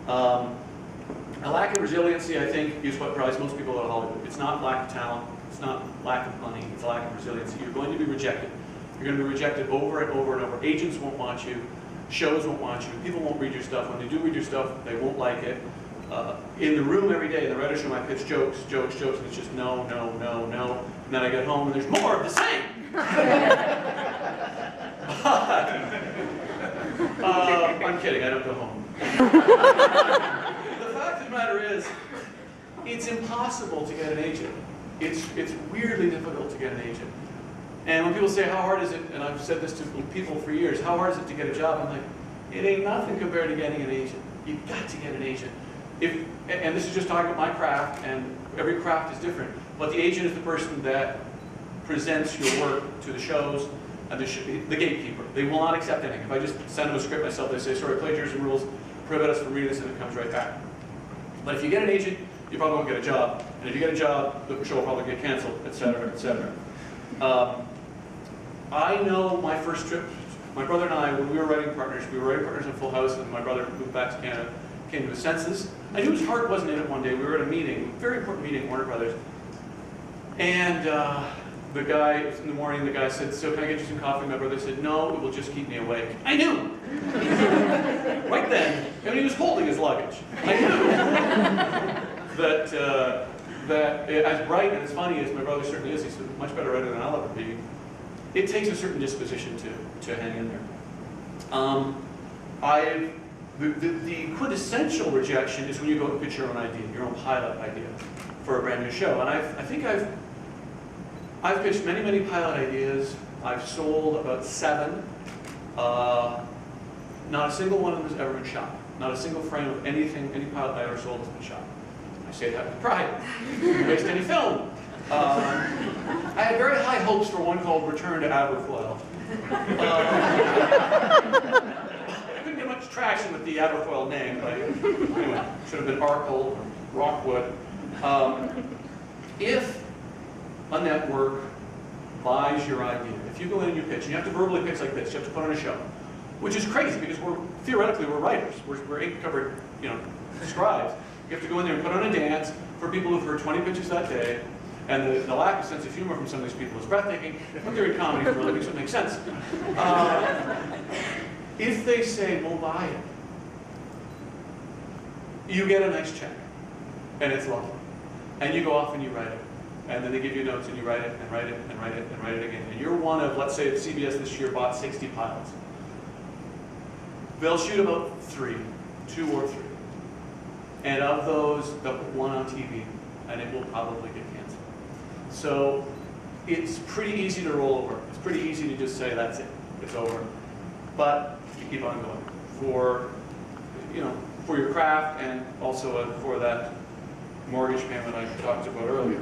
A lack of resiliency, I think, is what drives most people out of Hollywood. It's not lack of talent, it's not lack of money, it's a lack of resiliency. You're going to be rejected. You're going to be rejected over and over and over. Agents won't want you, shows won't want you, people won't read your stuff. When they do read your stuff, they won't like it. In the room every day, in the writer's room, I pitch jokes, and it's just no, no, no, no. And then I get home and there's more of the same. I'm kidding, I don't go home. The fact of the matter is, it's impossible to get an agent. It's weirdly difficult to get an agent. And when people say, how hard is it, and I've said this to people for years, how hard is it to get a job? I'm like, it ain't nothing compared to getting an agent. You've got to get an agent. And this is just talking about my craft, and every craft is different. But the agent is the person that presents your work to the shows, and the gatekeeper. They will not accept anything. If I just send them a script myself, they say, sorry, plagiarism rules prohibit us from reading this, and it comes right back. But if you get an agent, you probably won't get a job. And if you get a job, the show will probably get canceled, et cetera, et cetera. I know my first trip, my brother and I, when we were writing partners in Full House, and my brother moved back to Canada, came to his senses. I knew his heart wasn't in it one day. We were at a meeting, a very important meeting, Warner Brothers. And the guy, it was in the morning, the guy said, so can I get you some coffee? My brother said, no, it will just keep me awake. I knew! Right then, and he was holding his luggage. I knew that as bright and as funny as my brother certainly is, he's a much better writer than I'll ever be, it takes a certain disposition to hang in there. The quintessential rejection is when you go and pitch your own idea, your own pilot idea for a brand new show. And I think I've pitched many, many pilot ideas. I've sold about 7. Not a single one of them has ever been shot. Not a single frame of anything, any pilot I ever sold has been shot. I say that with pride. Didn't waste any film. I had very high hopes for one called Return to Aberfoyle. I couldn't get much traction with the Aberfoyle name, but anyway, should have been Arkle or Rockwood. If a network buys your idea, if you go in and you pitch, and you have to verbally pitch like this, you have to put on a show, which is crazy because theoretically we're writers, we're ink-covered, scribes. You have to go in there and put on a dance for people who've heard 20 pitches that day, and the lack of sense of humor from some of these people is breathtaking, but they're in comedy, it really makes sense. If they say, we'll buy it, you get a nice check, and it's lovely. And you go off and you write it. And then they give you notes and you write it and write it and write it and write it again. And you're one of, let's say if CBS this year bought 60 pilots. They'll shoot about 3, 2 or 3. And of those, they'll put 1 on TV, and it will probably get canceled. So it's pretty easy to roll over. It's pretty easy to just say, that's it, it's over. But you keep on going for your craft and also for that mortgage payment I talked about earlier.